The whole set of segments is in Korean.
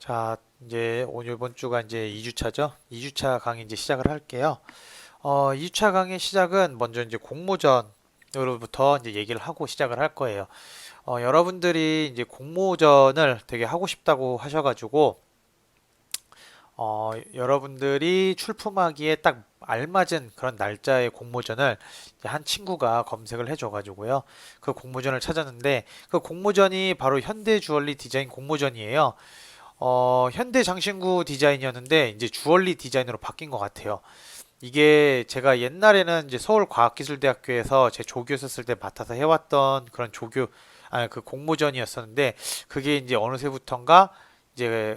자, 이제 오늘 이번 주가 이제 2주차죠. 2주차 강의 이제 시작을 할게요. 2주차 강의 시작은 먼저 이제 공모전으로부터 이제 얘기를 하고 시작을 할 거예요. 여러분들이 이제 공모전을 되게 하고 싶다고 하셔가지고, 여러분들이 출품하기에 딱 알맞은 그런 날짜의 공모전을 이제 한 친구가 검색을 해줘가지고요. 그 공모전을 찾았는데, 그 공모전이 바로 현대주얼리 디자인 공모전이에요. 현대 장신구 디자인이었는데 이제 주얼리 디자인으로 바뀐 것 같아요. 이게 제가 옛날에는 이제 서울과학기술대학교에서 제 조교였을 때 맡아서 해왔던 그런 그 공모전이었었는데 그게 이제 어느새부턴가 이제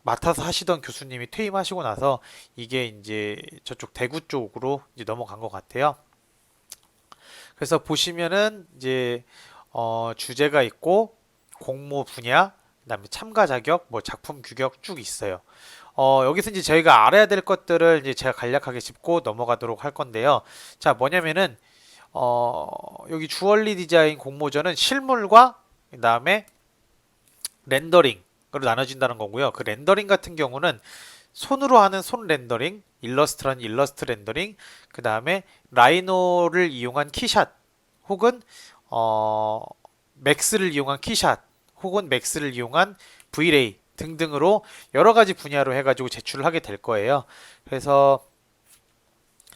맡아서 하시던 교수님이 퇴임하시고 나서 이게 이제 저쪽 대구 쪽으로 이제 넘어간 것 같아요. 그래서 보시면은 이제 주제가 있고 공모 분야, 그다음에 참가 자격, 뭐 작품 규격 쭉 있어요. 여기서 이제 저희가 알아야 될 것들을 이제 제가 간략하게 짚고 넘어가도록 할 건데요. 자, 뭐냐면은 여기 주얼리 디자인 공모전은 실물과 그다음에 렌더링으로 나눠진다는 거고요. 그 렌더링 같은 경우는 손으로 하는 손 렌더링, 일러스트라는 일러스트 렌더링, 그 다음에 라이노를 이용한 키샷, 혹은 어, 맥스를 이용한 키샷, 혹은 맥스를 이용한 브이레이 등등으로 여러 가지 분야로 해가지고 제출을 하게 될 거예요. 그래서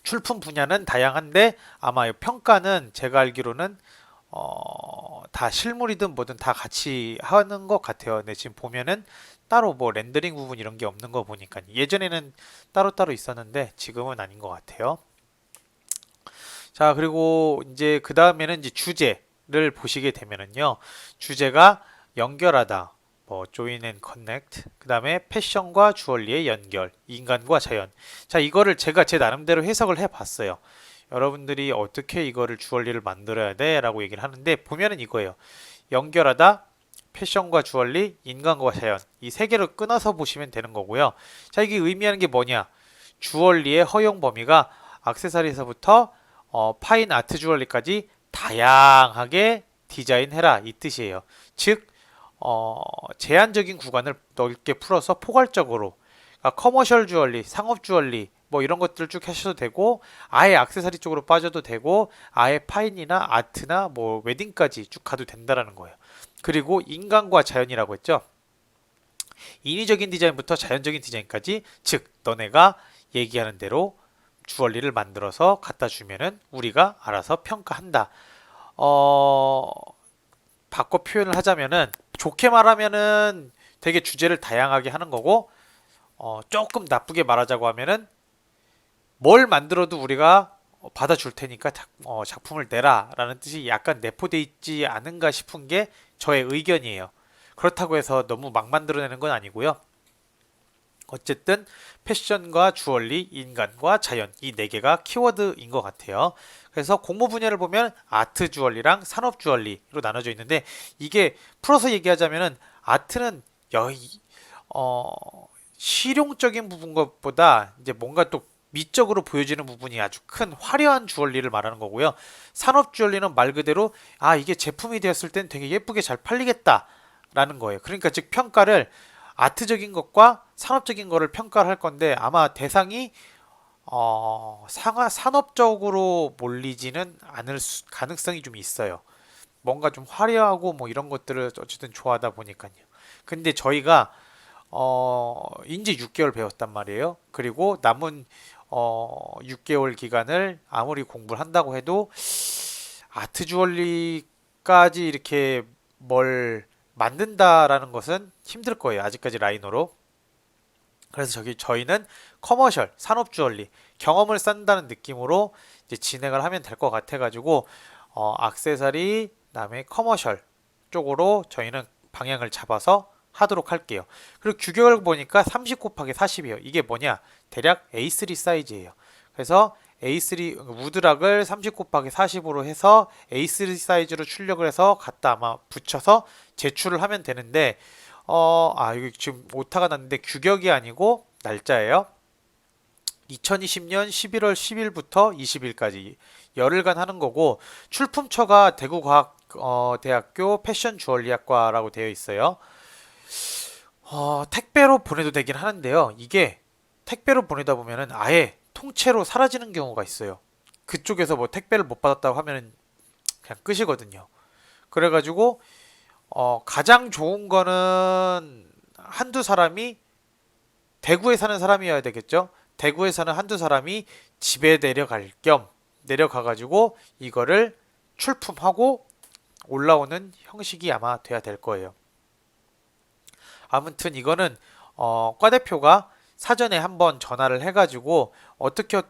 출품 분야는 다양한데 아마 이 평가는 제가 알기로는 다 실물이든 뭐든 다 같이 하는 것 같아요. 근데 지금 보면은 따로 뭐 렌더링 부분 이런 게 없는 거 보니까 예전에는 따로따로 있었는데 지금은 아닌 것 같아요. 자, 그리고 이제 그 다음에는 이제 주제를 보시게 되면은요. 주제가 연결하다, 뭐 join and connect, 그 다음에 패션과 주얼리의 연결, 인간과 자연. 자, 이거를 제가 제 나름대로 해석을 해봤어요. 여러분들이 어떻게 이거를 주얼리를 만들어야 돼? 라고 얘기를 하는데 보면은 이거예요. 연결하다, 패션과 주얼리, 인간과 자연. 이 세 개를 끊어서 보시면 되는 거고요. 자, 이게 의미하는 게 뭐냐? 주얼리의 허용 범위가 액세서리에서부터 파인 아트 주얼리까지 다양하게 디자인해라 이 뜻이에요. 즉 제한적인 구간을 넓게 풀어서 포괄적으로, 그러니까 커머셜 주얼리, 상업 주얼리 뭐 이런 것들을 쭉 하셔도 되고 아예 액세서리 쪽으로 빠져도 되고 아예 파인이나 아트나 뭐 웨딩까지 쭉 가도 된다라는 거예요. 그리고 인간과 자연이라고 했죠. 인위적인 디자인부터 자연적인 디자인까지, 즉 너네가 얘기하는 대로 주얼리를 만들어서 갖다 주면은 우리가 알아서 평가한다. 어, 바꿔 표현을 하자면은 좋게 말하면은 되게 주제를 다양하게 하는 거고, 조금 나쁘게 말하자고 하면은 뭘 만들어도 우리가 받아줄 테니까 작품을 내라라는 뜻이 약간 내포돼 있지 않은가 싶은 게 저의 의견이에요. 그렇다고 해서 너무 막 만들어내는 건 아니고요. 어쨌든 패션과 주얼리, 인간과 자연 이 네 개가 키워드인 것 같아요. 그래서 공모 분야를 보면 아트 주얼리랑 산업 주얼리로 나눠져 있는데 이게 풀어서 얘기하자면은 아트는 여, 어, 실용적인 부분 것보다 이제 뭔가 또 미적으로 보여지는 부분이 아주 큰 화려한 주얼리를 말하는 거고요. 산업 주얼리는 말 그대로 이게 제품이 되었을 땐 되게 예쁘게 잘 팔리겠다라는 거예요. 그러니까 즉 평가를 아트적인 것과 산업적인 거를 평가를 할 건데 아마 대상이 산업적으로 몰리지는 않을 가능성이 좀 있어요. 뭔가 좀 화려하고 뭐 이런 것들을 어쨌든 좋아하다 보니까요. 근데 저희가 이제 6개월 배웠단 말이에요. 그리고 남은 6개월 기간을 아무리 공부를 한다고 해도 아트 주얼리까지 이렇게 뭘 만든다라는 것은 힘들 거예요. 아직까지 라이노로. 그래서 저희는 커머셜, 산업 주얼리, 경험을 쌓는다는 느낌으로 이제 진행을 하면 될 것 같아가지고, 액세서리, 그다음에 커머셜 쪽으로 저희는 방향을 잡아서 하도록 할게요. 그리고 규격을 보니까 30 곱하기 40이에요. 이게 뭐냐? 대략 A3 사이즈예요. 그래서 A3 우드락을 30 곱하기 40으로 해서 A3 사이즈로 출력을 해서 갖다 아마 붙여서 제출을 하면 되는데 이거 지금 오타가 났는데 규격이 아니고 날짜예요. 2020년 11월 10일부터 20일까지 열흘간 하는 거고 출품처가 대구과학대학교 패션 주얼리학과라고 되어 있어요. 택배로 보내도 되긴 하는데요. 이게 택배로 보내다 보면은 아예 통째로 사라지는 경우가 있어요. 그쪽에서 뭐 택배를 못 받았다고 하면은 그냥 끝이거든요. 그래가지고 가장 좋은 거는 한두 사람이 대구에 사는 사람이어야 되겠죠. 대구에 사는 한두 사람이 집에 내려갈 겸 내려가가지고 이거를 출품하고 올라오는 형식이 아마 돼야 될 거예요. 아무튼 이거는 과 대표가 사전에 한번 전화를 해가지고 어떻게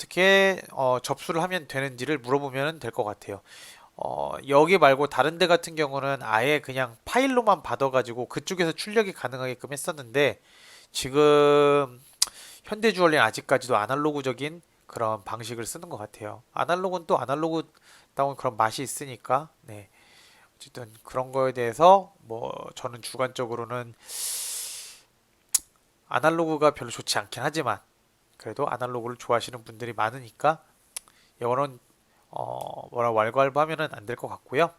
접수를 하면 되는지를 물어보면 될 것 같아요. 여기 말고 다른 데 같은 경우는 아예 그냥 파일로만 받아가지고 그쪽에서 출력이 가능하게끔 했었는데 지금 현대주얼리는 아직까지도 아날로그적인 그런 방식을 쓰는 것 같아요. 아날로그는 또 아날로그다운 그런 맛이 있으니까 네. 어쨌든 그런 거에 대해서 뭐 저는 주관적으로는 아날로그가 별로 좋지 않긴 하지만 그래도 아날로그를 좋아하시는 분들이 많으니까 이거는 뭐라 왈가왈부하면은 안 될 것 같고요.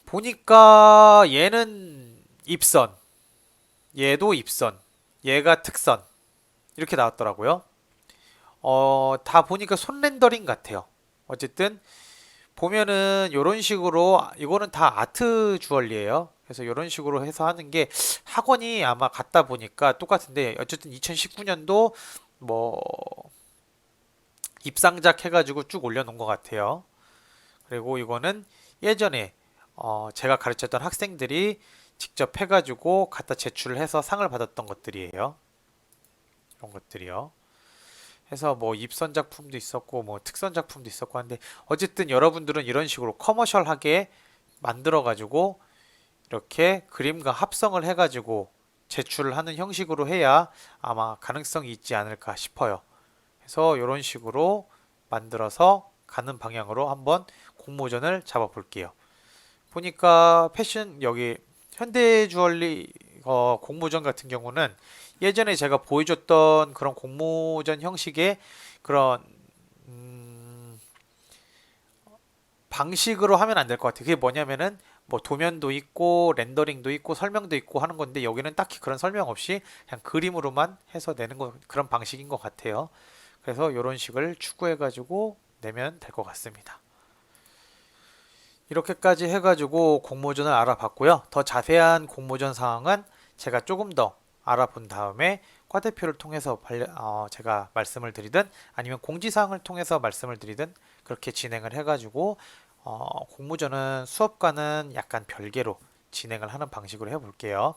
보니까 얘는 입선, 얘도 입선, 얘가 특선 이렇게 나왔더라고요. 다 보니까 손 렌더링 같아요. 어쨌든 보면은 이런 식으로 이거는 다 아트 주얼리예요. 그래서 이런 식으로 해서 하는 게 학원이 아마 갔다 보니까 똑같은데 어쨌든 2019년도 뭐 입상작 해가지고 쭉 올려놓은 것 같아요. 그리고 이거는 예전에 제가 가르쳤던 학생들이 직접 해가지고 갖다 제출을 해서 상을 받았던 것들이에요. 이런 것들이요. 해서 뭐 입선 작품도 있었고 뭐 특선 작품도 있었고 한데 어쨌든 여러분들은 이런 식으로 커머셜하게 만들어 가지고 이렇게 그림과 합성을 해 가지고 제출을 하는 형식으로 해야 아마 가능성이 있지 않을까 싶어요. 그래서 이런 식으로 만들어서 가는 방향으로 한번 공모전을 잡아 볼게요. 보니까 패션 여기 현대 주얼리 공모전 같은 경우는 예전에 제가 보여줬던 그런 공모전 형식의 그런 음, 방식으로 하면 안 될 것 같아요. 그게 뭐냐면은 뭐 도면도 있고 렌더링도 있고 설명도 있고 하는 건데 여기는 딱히 그런 설명 없이 그냥 그림으로만 해서 내는 거 그런 방식인 것 같아요. 그래서 이런 식을 추구해 가지고 내면 될 것 같습니다. 이렇게까지 해가지고 공모전을 알아봤고요. 더 자세한 공모전 사항은 제가 조금 더 알아본 다음에 과대표를 통해서 제가 말씀을 드리든 아니면 공지사항을 통해서 말씀을 드리든 그렇게 진행을 해가지고 공모전은 수업과는 약간 별개로 진행을 하는 방식으로 해볼게요.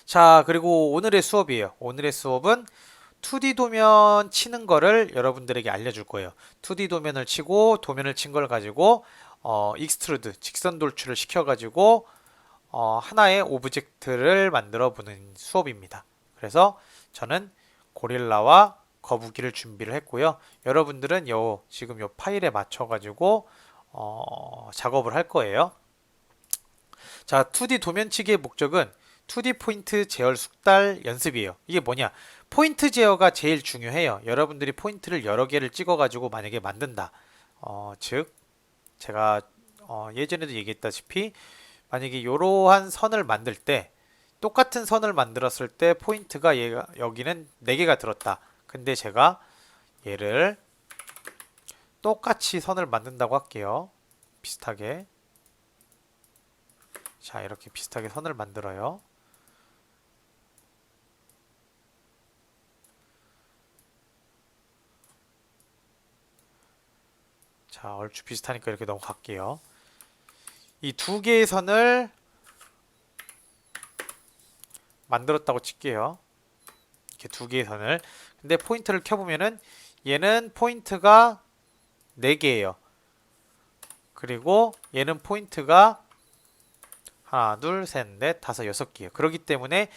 자, 그리고 오늘의 수업이에요. 오늘의 수업은 2D 도면 치는 거를 여러분들에게 알려줄 거예요. 2D 도면을 치고 도면을 친 걸 가지고 익스트루드 직선 돌출을 시켜가지고 하나의 오브젝트를 만들어 보는 수업입니다. 그래서 저는 고릴라와 거북이를 준비를 했고요. 여러분들은 지금 요 파일에 맞춰가지고 작업을 할 거예요. 자, 2D 도면치기의 목적은 2D 포인트 제어 숙달 연습이에요. 이게 뭐냐? 포인트 제어가 제일 중요해요. 여러분들이 포인트를 여러 개를 찍어가지고 만약에 만든다. 즉, 제가 예전에도 얘기했다시피 만약에 이러한 선을 만들 때 똑같은 선을 만들었을 때 포인트가 여기는 4개가 들었다. 근데 제가 얘를 똑같이 선을 만든다고 할게요. 비슷하게. 자, 이렇게 비슷하게 선을 만들어요. 자, 얼추 비슷하니까 이렇게 넘어갈게요. 이 2개의 선을 만들었다고 칠게요. 이렇게 2개의 선을. 근데 포인트를 켜보면은 얘는 포인트가 4개예요. 그리고 얘는 포인트가 하나, 둘, 셋, 넷, 다섯, 6개예요. 그렇기 때문에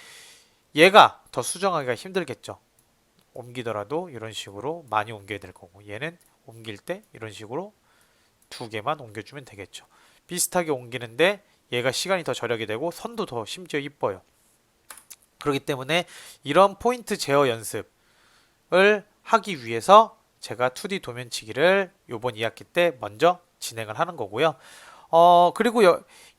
얘가 더 수정하기가 힘들겠죠. 옮기더라도 이런 식으로 많이 옮겨야 될 거고 얘는 옮길 때 이런 식으로 2개만 옮겨주면 되겠죠. 비슷하게 옮기는데 얘가 시간이 더 절약이 되고 선도 더 심지어 이뻐요. 그렇기 때문에 이런 포인트 제어 연습을 하기 위해서 제가 2D 도면치기를 요번 2학기 때 먼저 진행을 하는 거고요. 그리고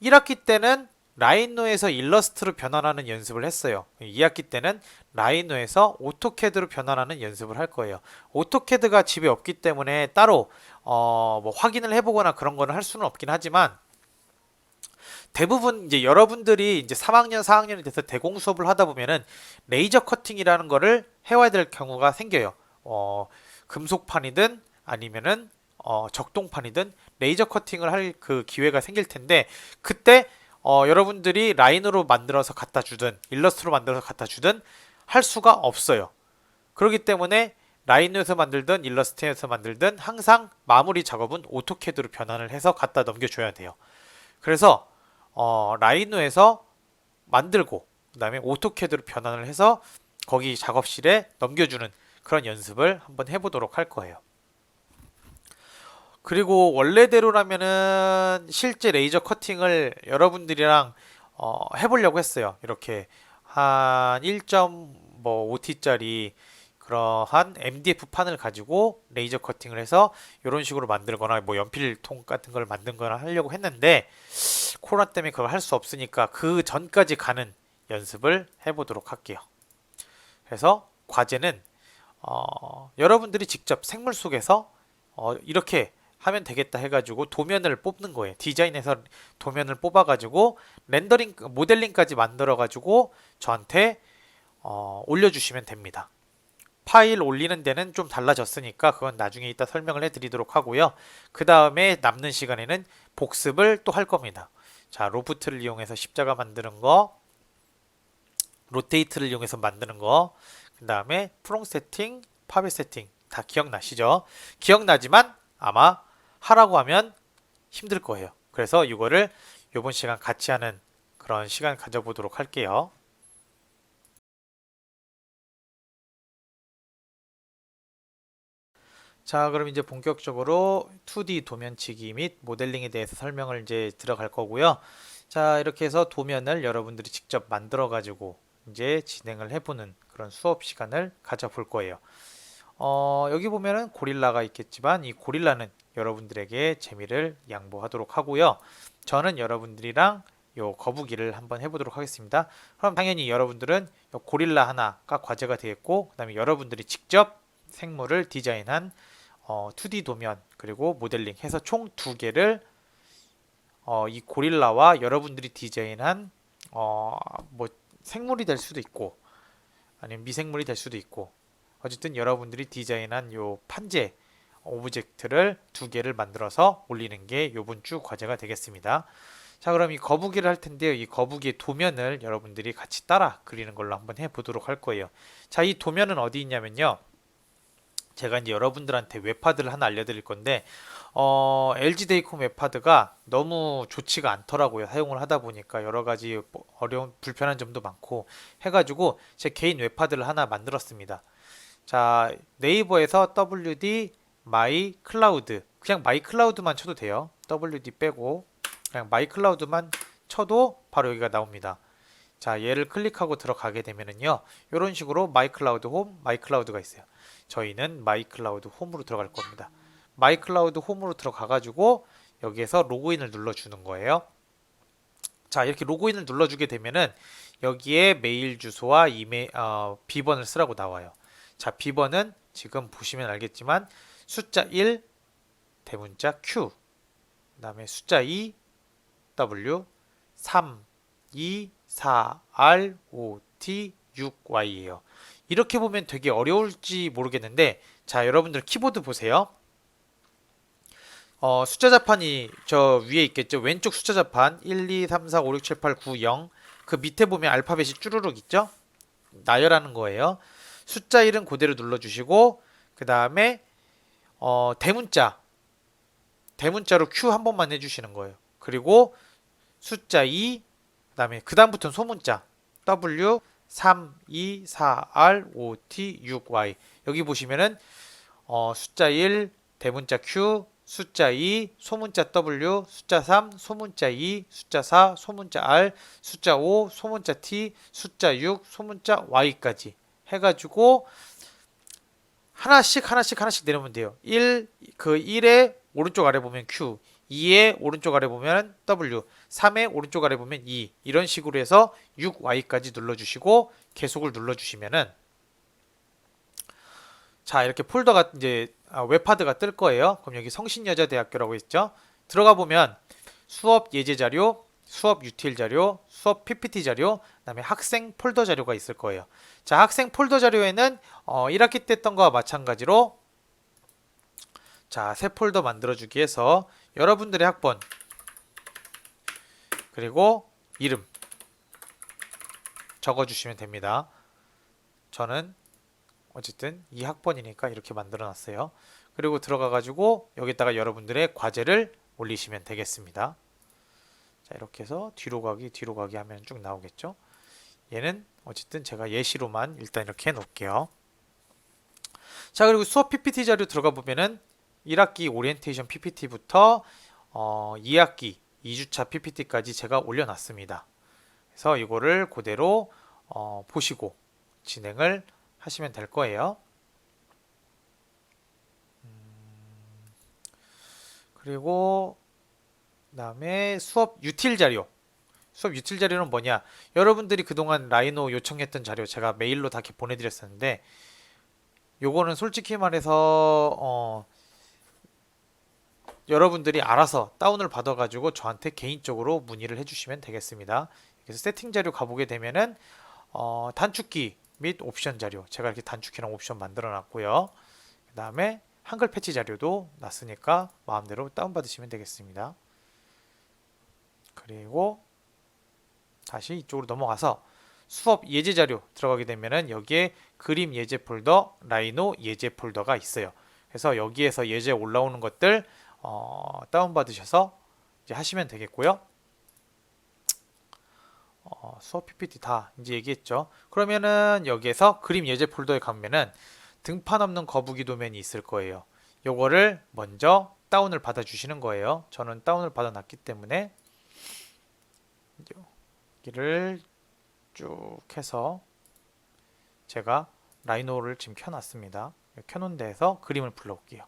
1학기 때는 라이노에서 일러스트로 변환하는 연습을 했어요. 2학기 때는 라이노에서 오토캐드로 변환하는 연습을 할 거예요. 오토캐드가 집에 없기 때문에 따로 뭐 확인을 해보거나 그런 거는 할 수는 없긴 하지만 대부분 이제 여러분들이 이제 3학년, 4학년이 돼서 대공 수업을 하다 보면은 레이저 커팅이라는 거를 해와야 될 경우가 생겨요. 금속판이든 아니면은 적동판이든 레이저 커팅을 할 그 기회가 생길 텐데 그때 여러분들이 라인으로 만들어서 갖다 주든 일러스트로 만들어서 갖다 주든 할 수가 없어요. 그렇기 때문에 라인에서 만들든 일러스트에서 만들든 항상 마무리 작업은 오토캐드로 변환을 해서 갖다 넘겨줘야 돼요. 그래서 라이노에서 만들고 그다음에 오토캐드로 변환을 해서 거기 작업실에 넘겨주는 그런 연습을 한번 해보도록 할 거예요. 그리고 원래대로라면은 실제 레이저 커팅을 여러분들이랑 해보려고 했어요. 이렇게 한 1.5T짜리 그러한 MDF 판을 가지고 레이저 커팅을 해서 이런 식으로 만들거나 뭐 연필통 같은 걸 만들거나 하려고 했는데 코로나 때문에 그걸 할 수 없으니까 그 전까지 가는 연습을 해보도록 할게요. 그래서 과제는 여러분들이 직접 생물 속에서 이렇게 하면 되겠다 해가지고 도면을 뽑는 거예요. 디자인해서 도면을 뽑아가지고 렌더링, 모델링까지 만들어가지고 저한테 올려주시면 됩니다. 파일 올리는 데는 좀 달라졌으니까 그건 나중에 이따 설명을 해드리도록 하고요. 그 다음에 남는 시간에는 복습을 또 할 겁니다. 자, 로프트를 이용해서 십자가 만드는 거, 로테이트를 이용해서 만드는 거, 그 다음에 프롱 세팅, 파벳 세팅 다 기억나시죠? 기억나지만 아마 하라고 하면 힘들 거예요. 그래서 이거를 이번 시간 같이 하는 그런 시간 가져보도록 할게요. 자, 그럼 이제 본격적으로 2D 도면치기 및 모델링에 대해서 설명을 이제 들어갈 거고요. 자, 이렇게 해서 도면을 여러분들이 직접 만들어 가지고 이제 진행을 해보는 그런 수업 시간을 가져볼 거예요. 여기 보면은 고릴라가 있겠지만 이 고릴라는 여러분들에게 재미를 양보하도록 하고요. 저는 여러분들이랑 요 거북이를 한번 해보도록 하겠습니다. 그럼 당연히 여러분들은 요 고릴라 하나가 과제가 되겠고, 그 다음에 여러분들이 직접 생물을 디자인한 2D 도면 그리고 모델링 해서 총 2개를 이 고릴라와 여러분들이 디자인한 뭐 생물이 될 수도 있고 아니면 미생물이 될 수도 있고 어쨌든 여러분들이 디자인한 요 판재 오브젝트를 2개를 만들어서 올리는 게 요번 주 과제가 되겠습니다. 자, 그럼 이 거북이를 할 텐데요. 이 거북이의 도면을 여러분들이 같이 따라 그리는 걸로 한번 해보도록 할 거예요. 자, 이 도면은 어디 있냐면요. 제가 이제 여러분들한테 웹파드를 하나 알려드릴 건데 LG 데이콤 웹파드가 너무 좋지가 않더라고요. 사용을 하다 보니까 여러 가지 어려운 불편한 점도 많고 해가지고 제 개인 웹파드를 하나 만들었습니다. 자, 네이버에서 WD 마이 클라우드 그냥 마이 클라우드만 쳐도 돼요. WD 빼고 그냥 마이 클라우드만 쳐도 바로 여기가 나옵니다. 자, 얘를 클릭하고 들어가게 되면은요 이런 식으로 마이 클라우드 홈, 마이 클라우드가 있어요. 저희는 마이 클라우드 홈으로 들어갈 겁니다. 마이 클라우드 홈으로 들어가 가지고 여기에서 로그인을 눌러주는 거예요. 자, 이렇게 로그인을 눌러주게 되면은 여기에 메일 주소와 비번을 쓰라고 나와요. 자, 비번은 지금 보시면 알겠지만 숫자 1 대문자 Q 그 다음에 숫자 2 W 3 2 4 R 5 T 6 Y예요. 이렇게 보면 되게 어려울지 모르겠는데 자, 여러분들 키보드 보세요. 숫자 자판이 저 위에 있겠죠. 왼쪽 숫자 자판 1, 2, 3, 4, 5, 6, 7, 8, 9, 0 그 밑에 보면 알파벳이 쭈루룩 있죠. 나열하는 거예요. 숫자 1은 그대로 눌러주시고 그 다음에 대문자로 Q 한 번만 해주시는 거예요. 그리고 숫자 2 그 다음에 그 다음부터는 소문자 W 3, 2, 4, R, 5, T, 6, Y 여기 보시면은 숫자 1 대문자 Q 숫자 2 소문자 W 숫자 3 소문자 2 숫자 4 소문자 R 숫자 5 소문자 T 숫자 6 소문자 Y까지 해가지고 하나씩 내려오면 돼요. 그 1의 오른쪽 아래 보면 Q 2의 오른쪽 아래 보면 W, 3의 오른쪽 아래 보면 2 이런 식으로 해서 6Y까지 눌러주시고 계속을 눌러주시면은 자 이렇게 폴더가 이제 웹하드가 뜰 거예요. 그럼 여기 성신여자대학교라고 있죠. 들어가 보면 수업 예제 자료, 수업 유틸 자료, 수업 PPT 자료, 그다음에 학생 폴더 자료가 있을 거예요. 자 학생 폴더 자료에는 1학기 때 했던 거와 마찬가지로 자 새 폴더 만들어주기 위해서 여러분들의 학번 그리고 이름 적어주시면 됩니다. 저는 어쨌든 이 학번이니까 이렇게 만들어 놨어요. 그리고 들어가 가지고 여기다가 여러분들의 과제를 올리시면 되겠습니다. 자 이렇게 해서 뒤로 가기 하면 쭉 나오겠죠. 얘는 어쨌든 제가 예시로만 일단 이렇게 해 놓을게요. 자 그리고 수업 PPT 자료 들어가 보면은 1학기 오리엔테이션 PPT부터 2학기 2주차 PPT까지 제가 올려놨습니다. 그래서 이거를 그대로 보시고 진행을 하시면 될 거예요. 그리고 그다음에 수업 유틸 자료. 수업 유틸 자료는 뭐냐? 여러분들이 그동안 라이노 요청했던 자료 제가 메일로 다 이렇게 보내드렸었는데 요거는 솔직히 말해서 여러분들이 알아서 다운을 받아가지고 저한테 개인적으로 문의를 해주시면 되겠습니다. 그래서 세팅 자료 가보게 되면은 단축키 및 옵션 자료 제가 이렇게 단축키랑 옵션 만들어 놨고요. 그 다음에 한글 패치 자료도 놨으니까 마음대로 다운받으시면 되겠습니다. 그리고 다시 이쪽으로 넘어가서 수업 예제 자료 들어가게 되면은 여기에 그림 예제 폴더, 라이노 예제 폴더가 있어요. 그래서 여기에서 예제 올라오는 것들 다운받으셔서 이제 하시면 되겠고요. 수업 PPT 다 이제 얘기했죠. 그러면은 여기에서 그림 예제 폴더에 가면은 등판 없는 거북이 도면이 있을 거예요. 요거를 먼저 다운을 받아 주시는 거예요. 저는 다운을 받아 놨기 때문에 여기를 쭉 해서 제가 라이노를 지금 켜놨습니다. 켜놓은 데에서 그림을 불러올게요.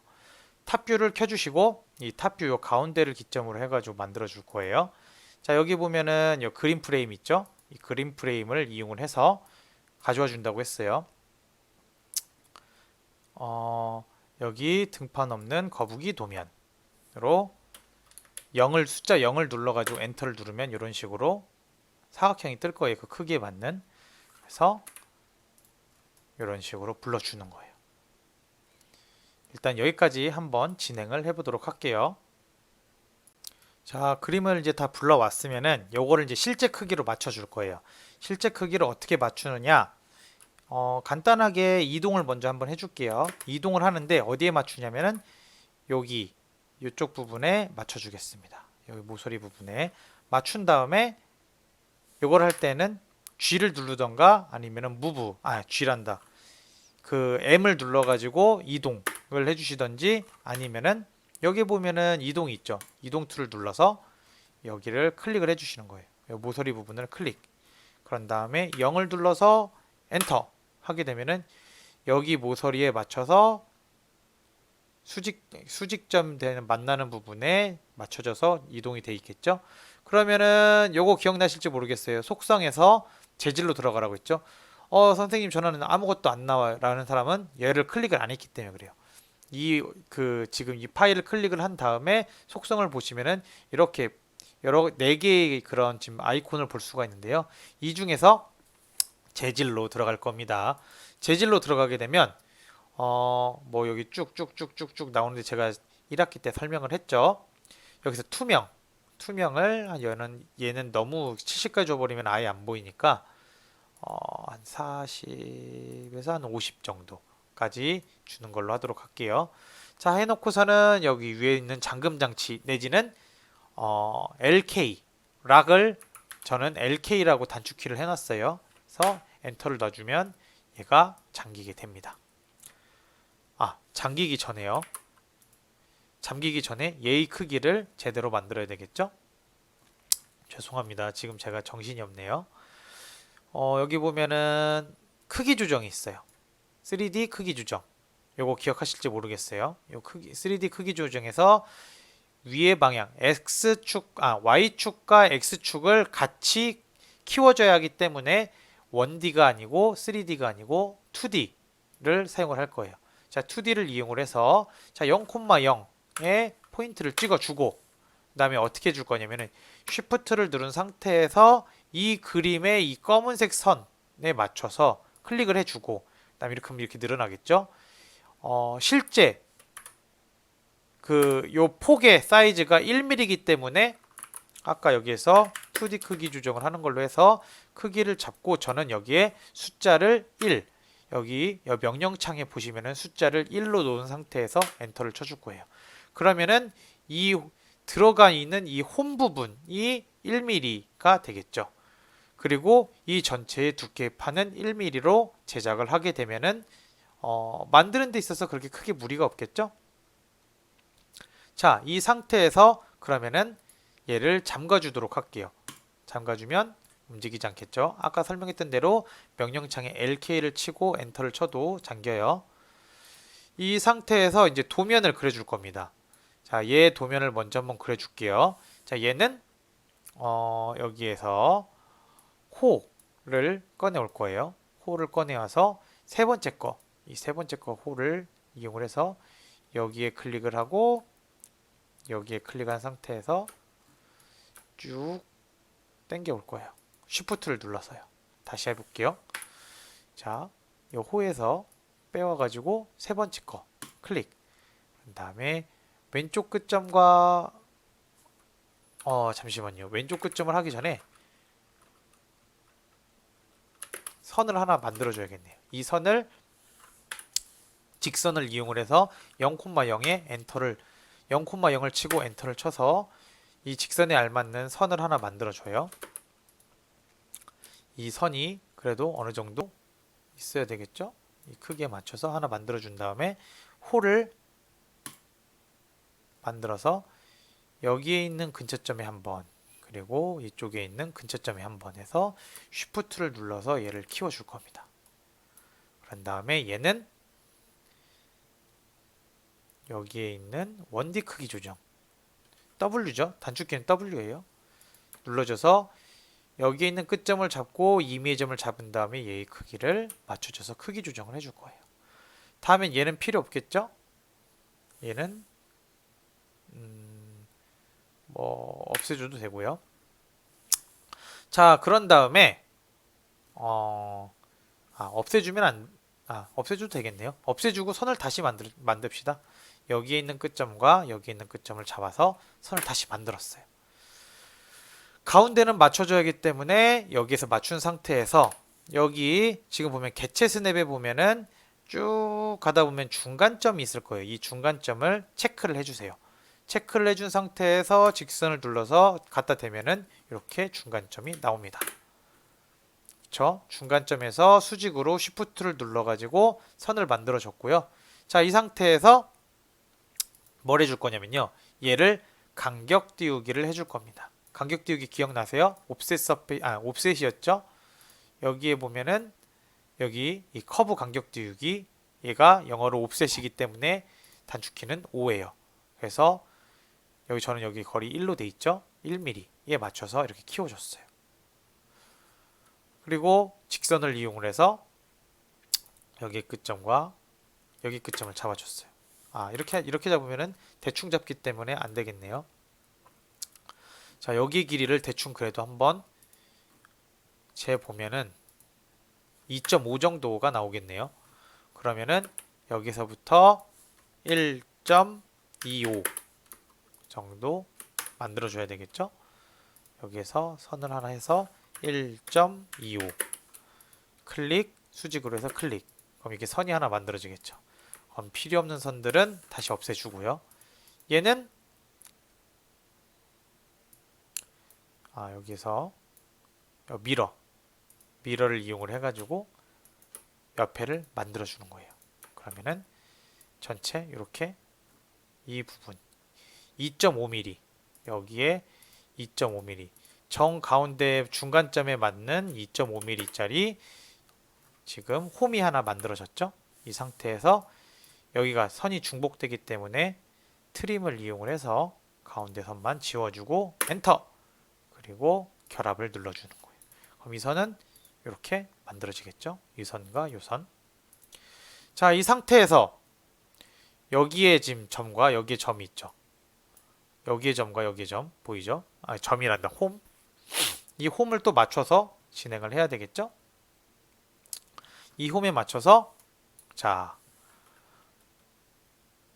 탑뷰를 켜주시고 이 탑뷰 요 가운데를 기점으로 해가지고 만들어 줄 거예요. 자 여기 보면은 요 그림 프레임 있죠? 이 그림 프레임을 이용을 해서 가져와 준다고 했어요. 여기 등판 없는 거북이 도면으로 숫자 0을 눌러가지고 엔터를 누르면 이런 식으로 사각형이 뜰 거예요. 그 크기에 맞는. 그래서 이런 식으로 불러주는 거예요. 일단 여기까지 한번 진행을 해보도록 할게요. 자, 그림을 이제 다 불러왔으면은 요거를 이제 실제 크기로 맞춰줄 거예요. 실제 크기를 어떻게 맞추느냐? 간단하게 이동을 먼저 한번 해줄게요. 이동을 하는데 어디에 맞추냐면은 여기 이쪽 부분에 맞춰주겠습니다. 여기 모서리 부분에 맞춘 다음에 요걸 할 때는 G를 누르던가 아니면은 G란다. 그 M을 눌러가지고 이동을 해주시던지 아니면은 여기 보면은 이동이 있죠. 이동 툴을 눌러서 여기를 클릭을 해주시는 거예요. 여기 모서리 부분을 클릭. 그런 다음에 0을 눌러서 엔터 하게 되면은 여기 모서리에 맞춰서 수직점 되는 만나는 부분에 맞춰져서 이동이 돼 있겠죠. 그러면은 요거 기억나실지 모르겠어요. 속성에서 재질로 들어가라고 했죠. 선생님 저는 아무것도 안 나와요 라는 사람은 얘를 클릭을 안 했기 때문에 그래요. 지금 이 파일을 클릭을 한 다음에 속성을 보시면은 이렇게 여러 4개의 그런 지금 아이콘을 볼 수가 있는데요. 이 중에서 재질로 들어갈 겁니다. 재질로 들어가게 되면 뭐 여기 쭉쭉쭉쭉쭉 나오는데 제가 1학기 때 설명을 했죠. 여기서 투명을 얘는 너무 70까지 줘버리면 아예 안 보이니까 한 40에서 한 50 정도까지 주는 걸로 하도록 할게요. 자 해놓고서는 여기 위에 있는 잠금 장치 내지는 LK 락을 저는 LK라고 단축키를 해놨어요. 그래서 엔터를 놔주면 얘가 잠기게 됩니다. 잠기기 전에요. 잠기기 전에 얘의 크기를 제대로 만들어야 되겠죠? 죄송합니다. 지금 제가 정신이 없네요. 여기 보면은 크기 조정이 있어요. 3D 크기 조정. 요거 기억하실지 모르겠어요. 요 크기 3D 크기 조정에서 위의 방향 Y축과 X축을 같이 키워줘야 하기 때문에 1D가 아니고 3D가 아니고 2D를 사용을 할 거예요. 자, 2D를 이용을 해서 자, 0,0에 포인트를 찍어주고 그 다음에 어떻게 줄 거냐면은 Shift를 누른 상태에서 이 그림의 이 검은색 선에 맞춰서 클릭을 해주고 그 다음에 이렇게 늘어나겠죠. 실제 요 폭의 사이즈가 1mm이기 때문에 아까 여기에서 2D 크기 조정을 하는 걸로 해서 크기를 잡고 저는 여기에 숫자를 1 여기 명령창에 보시면은 숫자를 1로 놓은 상태에서 엔터를 쳐줄 거예요. 그러면은 이 들어가 있는 이 홈 부분이 1mm가 되겠죠. 그리고 이 전체의 두께판은 1mm로 제작을 하게 되면은 만드는 데 있어서 그렇게 크게 무리가 없겠죠. 자, 이 상태에서 그러면은 얘를 잠가 주도록 할게요. 잠가 주면 움직이지 않겠죠. 아까 설명했던 대로 명령창에 LK를 치고 엔터를 쳐도 잠겨요. 이 상태에서 이제 도면을 그려줄 겁니다. 자, 얘 도면을 먼저 한번 그려줄게요. 자, 얘는 여기에서 호를 꺼내올 거예요. 호를 꺼내와서 세 번째 거, 이 세 번째 거 호를 이용을 해서 여기에 클릭을 하고 여기에 클릭한 상태에서 쭉 당겨 올 거예요. Shift를 눌러서요. 다시 해볼게요. 자, 이 호에서 빼와가지고 세 번째 거 클릭. 그 다음에 왼쪽 끝점과 잠시만요. 왼쪽 끝점을 하기 전에 선을 하나 만들어줘야겠네요. 이 선을 직선을 이용을 해서 0,0에 엔터를 0,0을 치고 엔터를 쳐서 이 직선에 알맞는 선을 하나 만들어줘요. 이 선이 그래도 어느 정도 있어야 되겠죠? 이 크기에 맞춰서 하나 만들어준 다음에 호를 만들어서 여기에 있는 근처점에 한 번, 그리고 이쪽에 있는 근처점에 한 번 해서 Shift를 눌러서 얘를 키워줄 겁니다. 그런 다음에 얘는 여기에 있는 1D 크기 조정 W죠. 단축키는 W예요. 눌러줘서 여기에 있는 끝점을 잡고 임의의 점을 잡은 다음에 얘의 크기를 맞춰줘서 크기 조정을 해줄 거예요. 다음엔 얘는 필요 없겠죠? 얘는 뭐 없애줘도 되고요. 자, 그런 다음에 없애줘도 되겠네요. 없애주고 선을 다시 만듭시다. 여기에 있는 끝점과 여기에 있는 끝점을 잡아서 선을 다시 만들었어요. 가운데는 맞춰줘야 하기 때문에 여기에서 맞춘 상태에서 여기 지금 보면 개체 스냅에 보면은 쭉 가다 보면 중간점이 있을 거예요. 이 중간점을 체크를 해주세요. 체크를 해준 상태에서 직선을 눌러서 갖다 대면은 이렇게 중간점이 나옵니다. 그쵸? 중간점에서 수직으로 Shift를 눌러가지고 선을 만들어 줬고요. 자, 이 상태에서 뭘 해줄 거냐면요. 얘를 간격 띄우기를 해줄 겁니다. 간격 띄우기 기억나세요? 옵셋이었죠? 여기에 보면은 여기 이 커브 간격 띄우기 얘가 영어로 옵셋이기 때문에 단축키는 5예요. 그래서 저는 여기 거리 1로 돼 있죠? 1mm에 맞춰서 이렇게 키워줬어요. 그리고 직선을 이용을 해서 여기 끝점과 여기 끝점을 잡아줬어요. 이렇게 잡으면은 대충 잡기 때문에 안 되겠네요. 자, 여기 길이를 대충 그래도 한번 재보면은 2.5 정도가 나오겠네요. 그러면은 여기서부터 1.25 정도 만들어줘야 되겠죠? 여기에서 선을 하나 해서 1.25 클릭, 수직으로 해서 클릭. 그럼 이게 선이 하나 만들어지겠죠. 그럼 필요 없는 선들은 다시 없애주고요. 얘는 여기서 미러를 이용을 해가지고 옆에를 만들어주는 거예요. 그러면은 전체 이렇게 이 부분 2.5mm 여기에 2.5mm 정 가운데 중간점에 맞는 2.5mm 짜리 지금 홈이 하나 만들어졌죠. 이 상태에서 여기가 선이 중복되기 때문에 트림을 이용을 해서 가운데 선만 지워주고 엔터. 그리고 결합을 눌러주는 거예요. 그럼 이 선은 이렇게 만들어지겠죠? 이 선과 이 선. 자, 이 상태에서 여기에 지금 점과 여기에 점이 있죠. 여기에 점과 여기에 점 보이죠? 아, 점이란다. 홈. 이 홈을 또 맞춰서 진행을 해야 되겠죠? 이 홈에 맞춰서 자,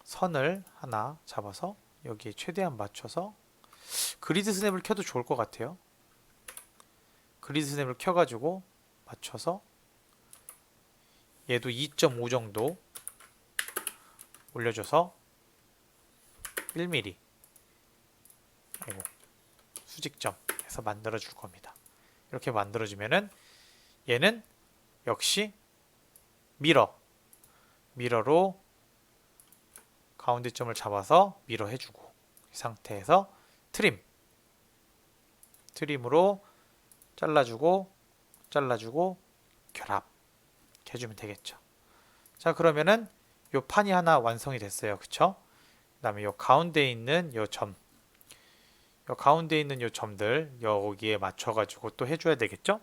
선을 하나 잡아서 여기에 최대한 맞춰서 그리드 스냅을 켜도 좋을 것 같아요. 그리드 스냅을 켜가지고 맞춰서 얘도 2.5 정도 올려줘서 1mm 아이고, 수직점 해서 만들어 줄 겁니다. 이렇게 만들어주면은 얘는 역시 미러로 가운데 점을 잡아서 미러 해주고 이 상태에서 트림으로 잘라주고 결합 해주면 되겠죠. 자, 그러면은 요 판이 하나 완성이 됐어요. 그쵸? 그 다음에 요 가운데 있는 요 가운데 있는 요 점들 여기에 맞춰가지고 또 해줘야 되겠죠?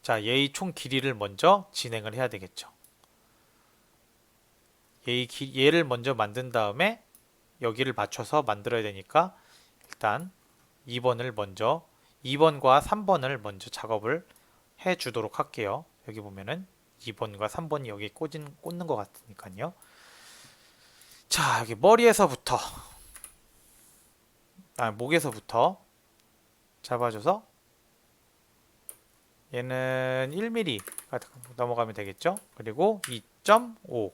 자, 얘의 총 길이를 먼저 진행을 해야 되겠죠. 얘를 먼저 만든 다음에 여기를 맞춰서 만들어야 되니까 일단 2번과 3번을 먼저 작업을 해 주도록 할게요. 여기 보면은 2번과 3번이 여기 꽂는 것 같으니까요. 자, 여기 머리에서부터 목에서부터 잡아줘서 얘는 1mm가 넘어가면 되겠죠. 그리고 2.5를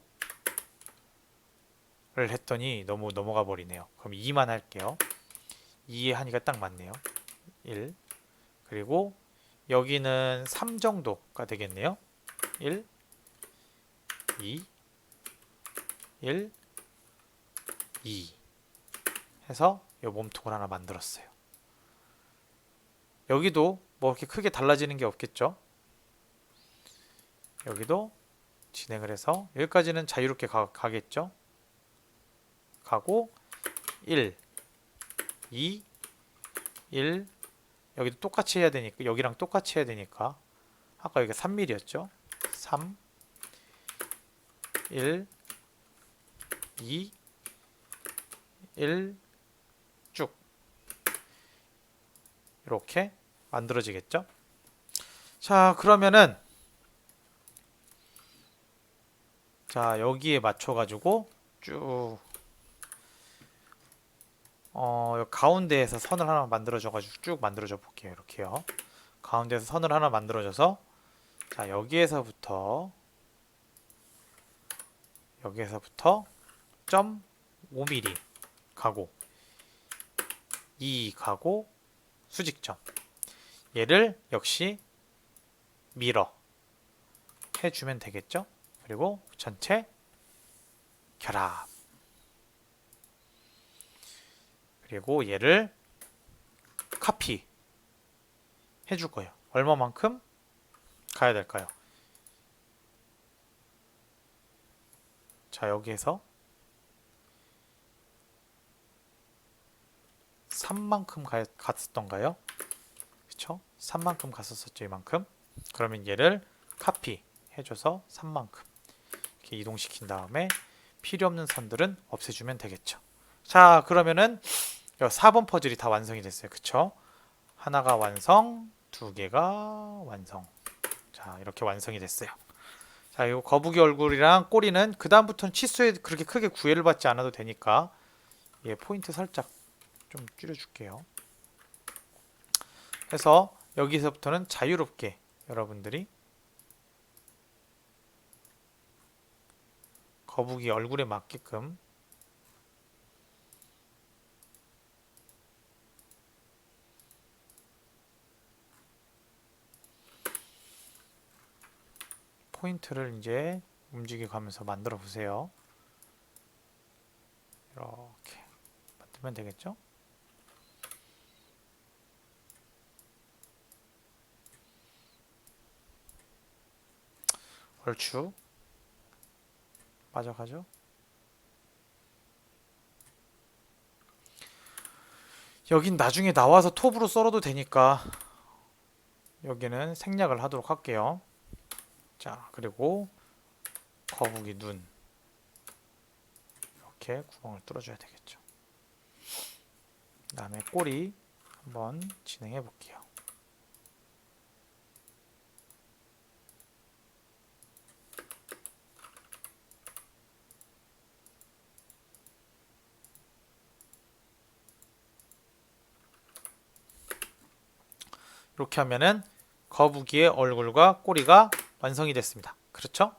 했더니 너무 넘어가 버리네요. 그럼 2만 할게요. 2에 하니까 딱 맞네요. 1 그리고 여기는 3 정도가 되겠네요. 1 2 1 2 해서 이 몸통을 하나 만들었어요. 여기도 뭐 이렇게 크게 달라지는 게 없겠죠. 여기도 진행을 해서 여기까지는 자유롭게 가겠죠. 가고 1 2 1 여기도 똑같이 해야 되니까 여기랑 똑같이 해야 되니까 아까 여기가 3mm였죠. 3 1 2 1 쭉 이렇게 만들어지겠죠. 자, 그러면은 자, 여기에 맞춰 가지고 쭉 가운데에서 선을 하나 만들어줘 가지고 쭉 만들어줘 볼게요. 이렇게요. 가운데에서 선을 하나 만들어줘서 자, 여기에서부터 0.5mm 가고 2 가고 수직점 얘를 역시 미러 해주면 되겠죠. 그리고 전체 결합 그리고 얘를 카피 해줄 거예요. 얼마만큼 가야 될까요? 자, 여기에서 3만큼 갔었던가요? 그쵸? 3만큼 갔었었죠, 이만큼. 그러면 얘를 카피 해줘서 3만큼 이렇게 이동시킨 다음에 필요 없는 선들은 없애주면 되겠죠. 자, 그러면은 4번 퍼즐이 다 완성이 됐어요. 그쵸? 하나가 완성, 두 개가 완성. 자, 이렇게 완성이 됐어요. 자, 이 거북이 얼굴이랑 꼬리는 그 다음부터는 치수에 그렇게 크게 구애를 받지 않아도 되니까 얘 포인트 살짝 좀 줄여줄게요. 그래서 여기서부터는 자유롭게 여러분들이 거북이 얼굴에 맞게끔 포인트를 이제 움직여 가면서 만들어 보세요. 이렇게 만들면 되겠죠? 얼추 맞아가죠? 여긴 나중에 나와서 톱으로 썰어도 되니까 여기는 생략을 하도록 할게요. 자, 그리고 거북이 눈 이렇게 구멍을 뚫어줘야 되겠죠. 그 다음에 꼬리 한번 진행해 볼게요. 이렇게 하면은 거북이의 얼굴과 꼬리가 완성이 됐습니다. 그렇죠?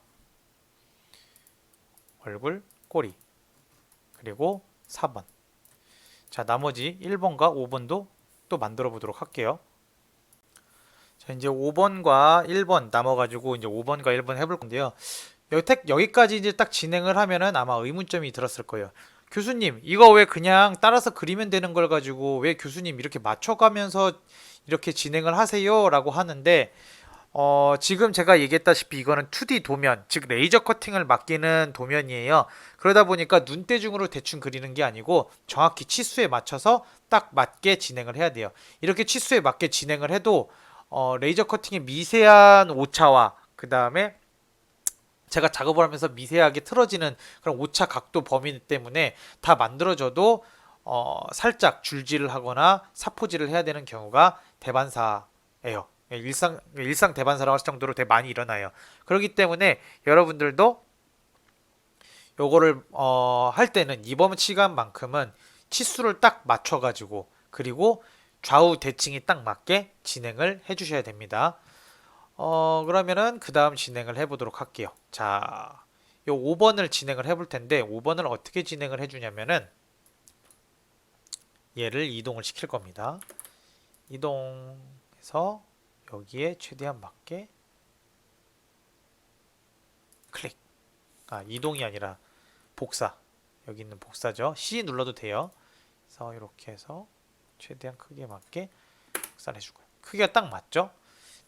얼굴, 꼬리, 그리고 4번. 자, 나머지 1번과 5번도 또 만들어 보도록 할게요. 자, 이제 5번과 1번 남아가지고 이제 5번과 1번 해볼 건데요. 여기까지 이제 딱 진행을 하면은 아마 의문점이 들었을 거예요. 교수님, 이거 왜 그냥 따라서 그리면 되는 걸 가지고 왜 교수님 이렇게 맞춰가면서 이렇게 진행을 하세요? 라고 하는데, 지금 제가 얘기했다시피 이거는 2D 도면, 즉 레이저 커팅을 맡기는 도면이에요. 그러다 보니까 눈대중으로 대충 그리는 게 아니고 정확히 치수에 맞춰서 딱 맞게 진행을 해야 돼요. 이렇게 치수에 맞게 진행을 해도 레이저 커팅의 미세한 오차와 그 다음에 제가 작업을 하면서 미세하게 틀어지는 그런 오차 각도 범위 때문에 다 만들어져도 살짝 줄질을 하거나 사포질을 해야 되는 경우가 대반사예요. 일상 대반사라고 할 정도로 되게 많이 일어나요. 그렇기 때문에 여러분들도 요거를 할 때는 이번 시간만큼은 치수를 딱 맞춰가지고 그리고 좌우 대칭이 딱 맞게 진행을 해주셔야 됩니다. 그러면은 그 다음 진행을 해보도록 할게요. 자, 요 5번을 진행을 해볼 텐데 5번을 어떻게 진행을 해주냐면은 얘를 이동을 시킬 겁니다. 이동해서 여기에 최대한 맞게 클릭. 아, 이동이 아니라 복사. 여기 있는 복사죠. C 눌러도 돼요. 그래서 이렇게 해서 최대한 크기에 맞게 복사를 해줄 거예요. 크기가 딱 맞죠?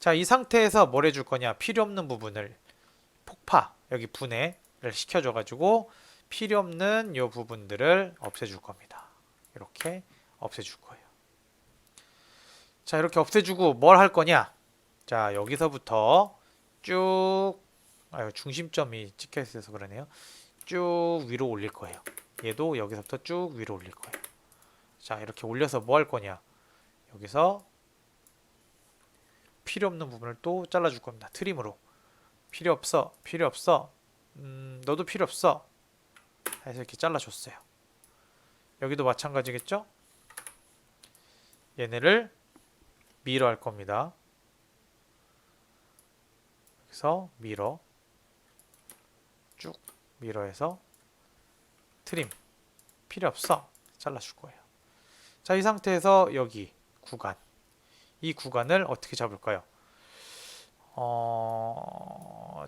자, 이 상태에서 뭘 해줄 거냐? 필요 없는 부분을 폭파, 여기 분해를 시켜줘가지고 필요 없는 이 부분들을 없애줄 겁니다. 이렇게 없애줄 거예요. 자, 이렇게 없애주고 뭘 할 거냐? 자, 여기서부터 쭉, 중심점이 찍혀 있어서 그러네요. 쭉 위로 올릴 거예요. 얘도 여기서부터 쭉 위로 올릴 거예요. 자, 이렇게 올려서 뭐 할 거냐? 여기서 필요 없는 부분을 또 잘라줄 겁니다. 트림으로. 필요 없어, 필요 없어. 너도 필요 없어. 해서 이렇게 잘라줬어요. 여기도 마찬가지겠죠? 얘네를 미러 할 겁니다. 그래서 미러 쭉 미러해서 트림 필요 없어 잘라줄 거예요. 자, 이 상태에서 여기 구간 이 구간을 어떻게 잡을까요?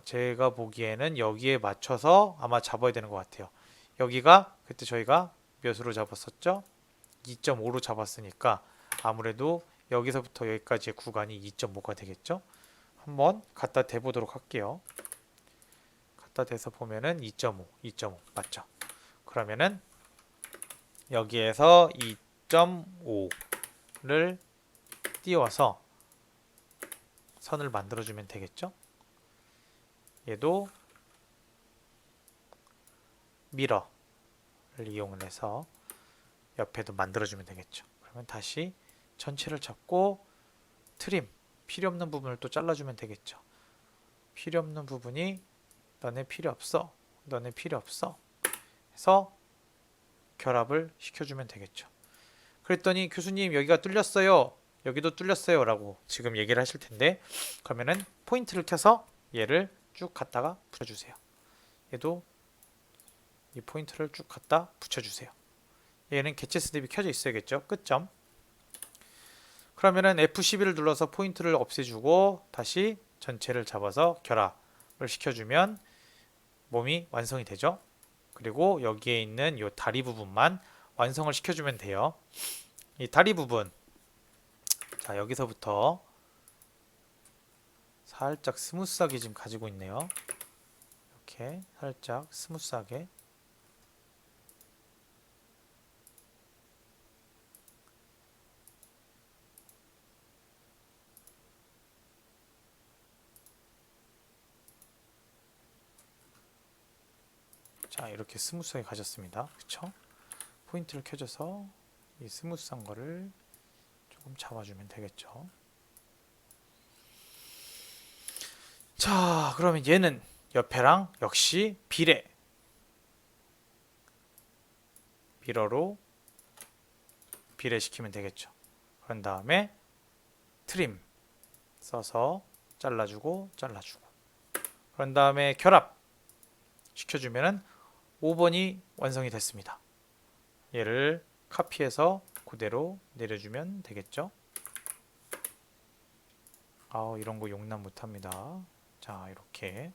제가 보기에는 여기에 맞춰서 아마 잡아야 되는 것 같아요. 여기가 그때 저희가 몇으로 잡았었죠? 2.5로 잡았으니까 아무래도 여기서부터 여기까지의 구간이 2.5가 되겠죠? 한번 갖다 대보도록 할게요. 갖다 대서 보면은 2.5, 2.5 맞죠? 그러면은 여기에서 2.5를 띄워서 선을 만들어주면 되겠죠? 얘도 미러를 이용을 해서 옆에도 만들어주면 되겠죠. 그러면 다시 전체를 잡고 트림, 필요 없는 부분을 또 잘라주면 되겠죠. 필요 없는 부분이 너네 필요 없어, 너네 필요 없어 해서 결합을 시켜주면 되겠죠. 그랬더니 교수님 여기가 뚫렸어요, 여기도 뚫렸어요 라고 지금 얘기를 하실 텐데 그러면은 포인트를 켜서 얘를 쭉 갖다가 붙여주세요. 얘도 이 포인트를 쭉 갖다 붙여주세요. 얘는 개체 스냅이 켜져 있어야겠죠. 끝점. 그러면은 F12를 눌러서 포인트를 없애주고 다시 전체를 잡아서 결합을 시켜주면 몸이 완성이 되죠. 그리고 여기에 있는 이 다리 부분만 완성을 시켜주면 돼요. 이 다리 부분, 자 여기서부터 살짝 스무스하게 지금 가지고 있네요. 이렇게 살짝 스무스하게 자, 이렇게 스무스하게 가졌습니다. 그쵸? 포인트를 켜줘서 이 스무스한 거를 조금 잡아주면 되겠죠. 자, 그러면 얘는 옆에랑 역시 미러로 비례시키면 되겠죠. 그런 다음에 트림 써서 잘라주고 그런 다음에 결합 시켜주면은 5번이 완성이 됐습니다. 얘를 카피해서 그대로 내려주면 되겠죠. 이런 거 용납 못합니다. 자, 이렇게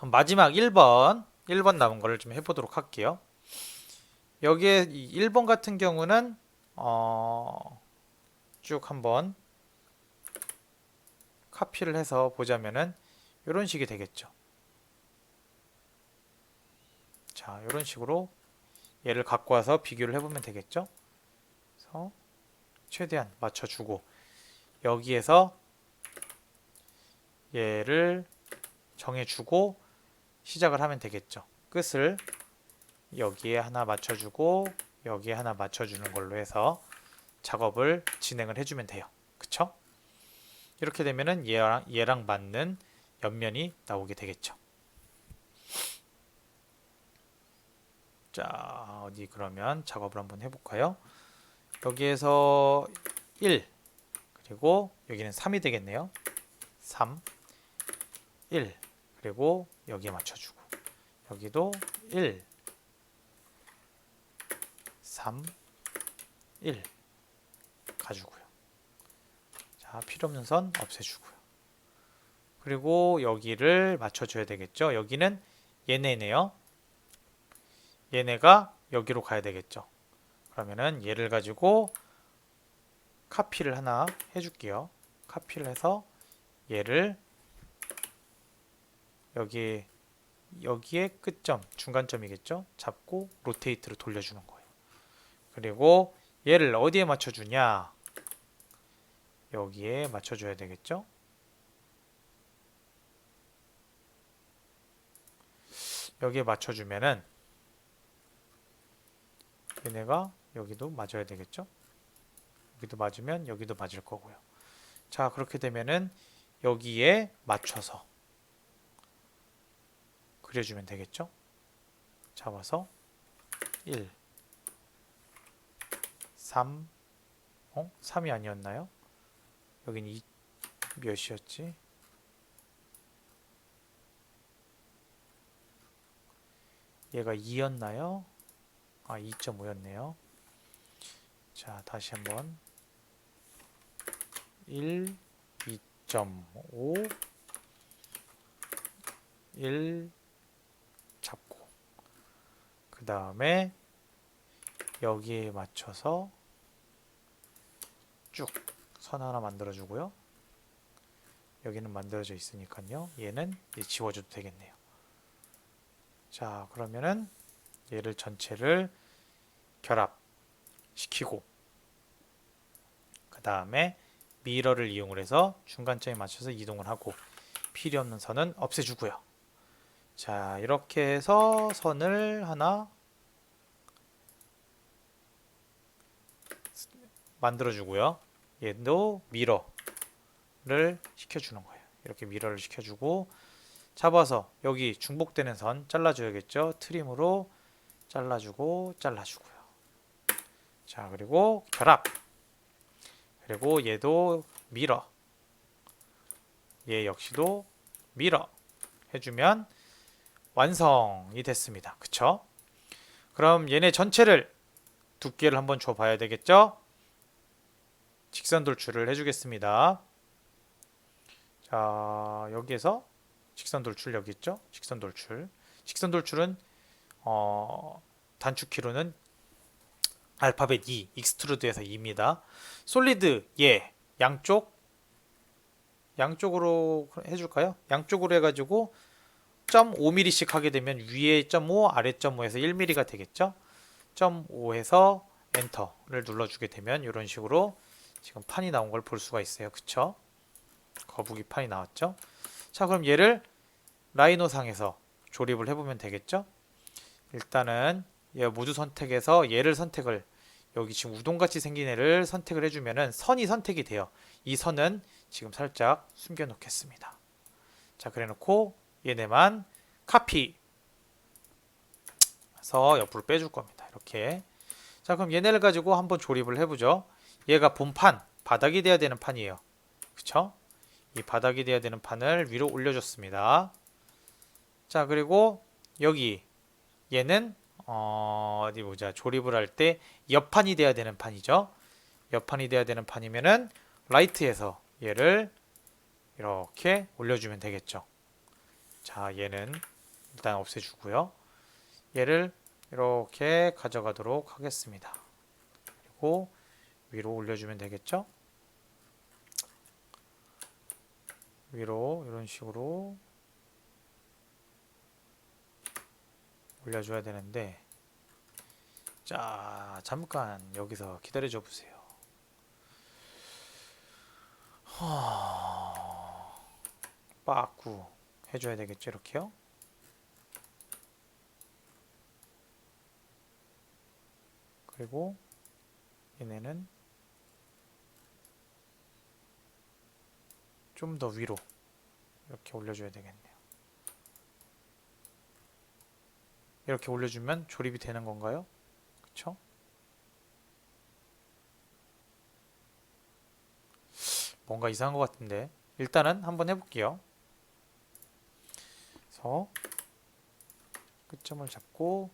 마지막 1번 남은 거를 좀 해보도록 할게요. 여기에 1번 같은 경우는 쭉 한번 카피를 해서 보자면은 이런 식이 되겠죠. 자, 이런 식으로 얘를 갖고 와서 비교를 해보면 되겠죠. 그래서 최대한 맞춰주고 여기에서 얘를 정해주고 시작을 하면 되겠죠. 끝을 여기에 하나 맞춰주고 여기에 하나 맞춰주는 걸로 해서 작업을 진행을 해주면 돼요. 그쵸? 이렇게 되면은 얘랑 맞는 옆면이 나오게 되겠죠. 자, 어디 그러면 작업을 한번 해볼까요? 여기에서 1 그리고 여기는 3이 되겠네요. 3 1 그리고 여기에 맞춰주고 여기도 1 3 1 가주고요. 자, 필요 없는 선 없애주고요. 그리고 여기를 맞춰줘야 되겠죠. 여기는 얘네네요. 얘네가 여기로 가야 되겠죠. 그러면은 얘를 가지고 카피를 하나 해줄게요. 카피를 해서 얘를 여기에 끝점, 중간점이겠죠? 잡고 로테이트로 돌려주는 거예요. 그리고 얘를 어디에 맞춰주냐? 여기에 맞춰줘야 되겠죠? 여기에 맞춰주면은 얘네가 여기도 맞아야 되겠죠? 여기도 맞으면 여기도 맞을 거고요. 자, 그렇게 되면은 여기에 맞춰서 그려주면 되겠죠? 잡아서 1 3 3이 아니었나요? 여긴 몇이었지? 얘가 2였나요? 2.5였네요. 자, 다시 한번 1, 2.5, 1 잡고 그 다음에 여기에 맞춰서 쭉 선 하나 만들어 주고요. 여기는 만들어져 있으니까요. 얘는 지워줘도 되겠네요. 자, 그러면은 얘를 전체를 결합시키고 그 다음에 미러를 이용을 해서 중간점에 맞춰서 이동을 하고 필요 없는 선은 없애주고요. 자, 이렇게 해서 선을 하나 만들어주고요. 얘도 미러를 시켜주는 거예요. 이렇게 미러를 시켜주고 잡아서 여기 중복되는 선 잘라줘야겠죠. 트림으로 잘라주고요. 자, 그리고 결합. 그리고 얘도 미러. 얘 역시도 미러 해주면 완성이 됐습니다. 그쵸? 그럼 얘네 전체를 두께를 한번 줘 봐야 되겠죠? 직선 돌출을 해주겠습니다. 자, 여기에서 직선 돌출 여기 있죠? 직선 돌출. 직선 돌출은 단축키로는 알파벳 2, 익스트루드에서 2입니다. 솔리드 양쪽으로 해줄까요? 양쪽으로 해가지고 0.5mm씩 하게 되면 위에 0.5, 아래 0.5에서 1mm가 되겠죠? 0.5에서 엔터를 눌러주게 되면 이런 식으로 지금 판이 나온 걸 볼 수가 있어요. 그쵸? 거북이 판이 나왔죠? 자, 그럼 얘를 라이노상에서 조립을 해보면 되겠죠? 일단은 얘 모두 선택해서 얘를 선택을 여기 지금 우동같이 생긴 애를 선택을 해주면은 선이 선택이 돼요. 이 선은 지금 살짝 숨겨 놓겠습니다. 자, 그래 놓고 얘네만 카피 해서 옆으로 빼줄 겁니다. 이렇게. 자, 그럼 얘네를 가지고 한번 조립을 해보죠. 얘가 본판, 바닥이 돼야 되는 판이에요. 그쵸? 이 바닥이 돼야 되는 판을 위로 올려줬습니다. 자, 그리고 여기 얘는 어디 보자. 조립을 할 때 옆판이 돼야 되는 판이죠. 옆판이 돼야 되는 판이면은 라이트에서 얘를 이렇게 올려주면 되겠죠. 자, 얘는 일단 없애주고요. 얘를 이렇게 가져가도록 하겠습니다. 그리고 위로 올려주면 되겠죠. 위로 이런 식으로 올려줘야 되는데, 자, 잠깐 여기서 기다려줘 보세요. 빠꾸 해줘야 되겠죠. 이렇게요. 그리고 얘네는 좀 더 위로 이렇게 올려줘야 되겠네요. 이렇게 올려주면 조립이 되는 건가요? 그쵸? 뭔가 이상한 것 같은데 일단은 한번 해볼게요. 그래서 끝점을 잡고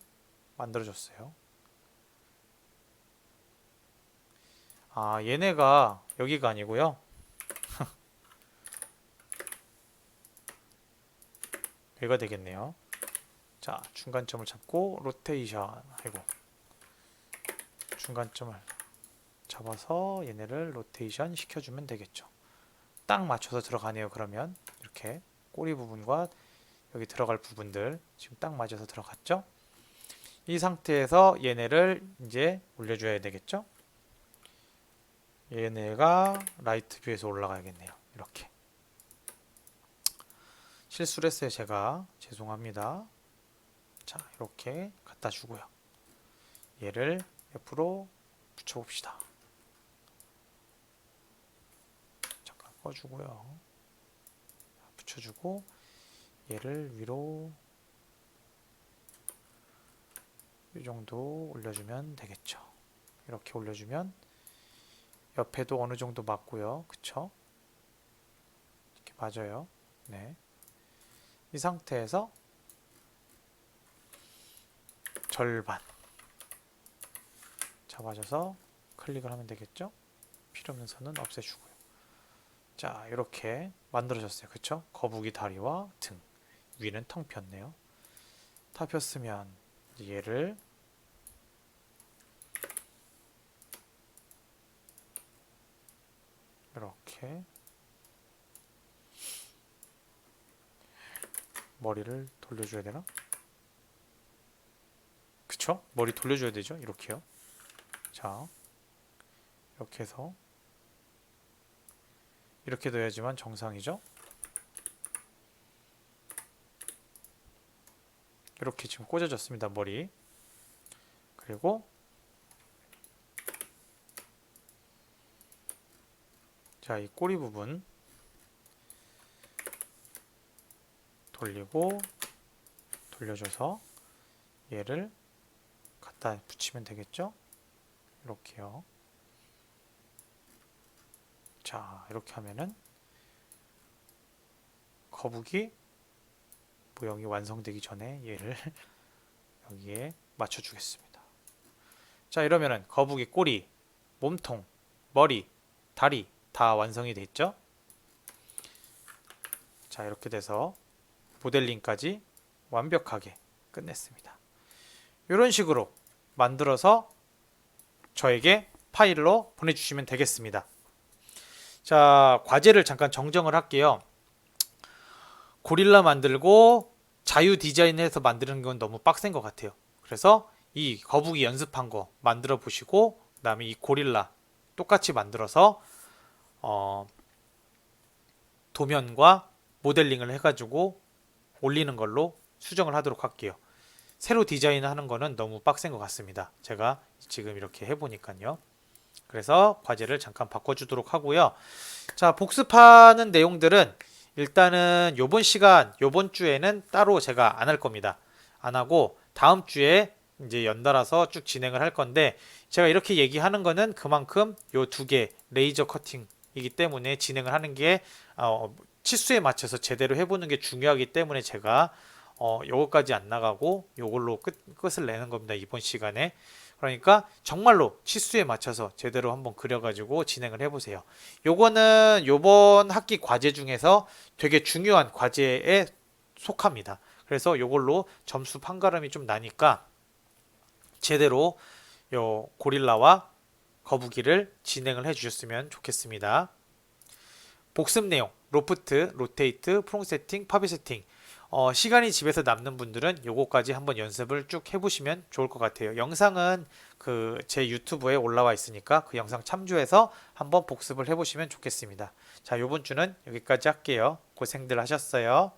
만들어줬어요. 아, 얘네가 여기가 아니고요. 여기가 되겠네요. 자, 중간점을 잡고 로테이션. 아이고, 중간점을 잡아서 얘네를 로테이션 시켜주면 되겠죠. 딱 맞춰서 들어가네요. 그러면 이렇게 꼬리 부분과 여기 들어갈 부분들 지금 딱 맞아서 들어갔죠. 이 상태에서 얘네를 이제 올려줘야 되겠죠. 얘네가 라이트 뷰에서 올라가야겠네요. 이렇게 실수를 했어요. 제가 죄송합니다. 자, 이렇게 갖다 주고요. 얘를 옆으로 붙여봅시다. 잠깐 꺼주고요. 붙여주고 얘를 위로 이 정도 올려주면 되겠죠. 이렇게 올려주면 옆에도 어느 정도 맞고요. 그쵸? 이렇게 맞아요. 네. 이 상태에서 절반 잡아줘서 클릭을 하면 되겠죠? 필요 없는 선은 없애주고요. 자, 이렇게 만들어졌어요. 그쵸? 거북이 다리와 등, 위는 텅 폈네요. 다 폈으면 얘를 이렇게 머리를 돌려줘야 되나? 그쵸? 머리 돌려줘야 되죠? 이렇게요. 자, 이렇게 해서 이렇게 둬야지만 정상이죠? 이렇게 지금 꽂아졌습니다. 머리. 그리고 자, 이 꼬리 부분 돌리고 돌려줘서 얘를 갖다 붙이면 되겠죠? 이렇게요. 자, 이렇게 하면은 거북이 모형이 완성되기 전에 얘를 여기에 맞춰주겠습니다. 자, 이러면은 거북이 꼬리, 몸통, 머리, 다리 다 완성이 됐죠? 자, 이렇게 돼서 모델링까지 완벽하게 끝냈습니다. 이런 식으로 만들어서 저에게 파일로 보내주시면 되겠습니다. 자, 과제를 잠깐 정정을 할게요. 고릴라 만들고 자유 디자인해서 만드는 건 너무 빡센 것 같아요. 그래서 이 거북이 연습한 거 만들어 보시고 그 다음에 이 고릴라 똑같이 만들어서 도면과 모델링을 해가지고 올리는 걸로 수정을 하도록 할게요. 새로 디자인하는 거는 너무 빡센 것 같습니다. 제가 지금 이렇게 해보니까요. 그래서 과제를 잠깐 바꿔주도록 하고요. 자, 복습하는 내용들은 일단은 요번 주에는 따로 제가 안 할 겁니다. 안 하고 다음 주에 이제 연달아서 쭉 진행을 할 건데, 제가 이렇게 얘기하는 거는 그만큼 요 두 개 레이저 커팅이기 때문에 진행을 하는 게 치수에 맞춰서 제대로 해보는 게 중요하기 때문에 제가 요거까지 안 나가고 요걸로 끝을 내는 겁니다. 이번 시간에. 그러니까 정말로 치수에 맞춰서 제대로 한번 그려가지고 진행을 해보세요. 요거는 요번 학기 과제 중에서 되게 중요한 과제에 속합니다. 그래서 요걸로 점수 판가름이 좀 나니까 제대로 요 고릴라와 거북이를 진행을 해주셨으면 좋겠습니다. 복습 내용, 로프트, 로테이트, 프롱 세팅, 파비 세팅. 시간이 집에서 남는 분들은 요거까지 한번 연습을 쭉 해보시면 좋을 것 같아요. 영상은 그 제 유튜브에 올라와 있으니까 그 영상 참조해서 한번 복습을 해보시면 좋겠습니다. 자, 요번 주는 여기까지 할게요. 고생들 하셨어요.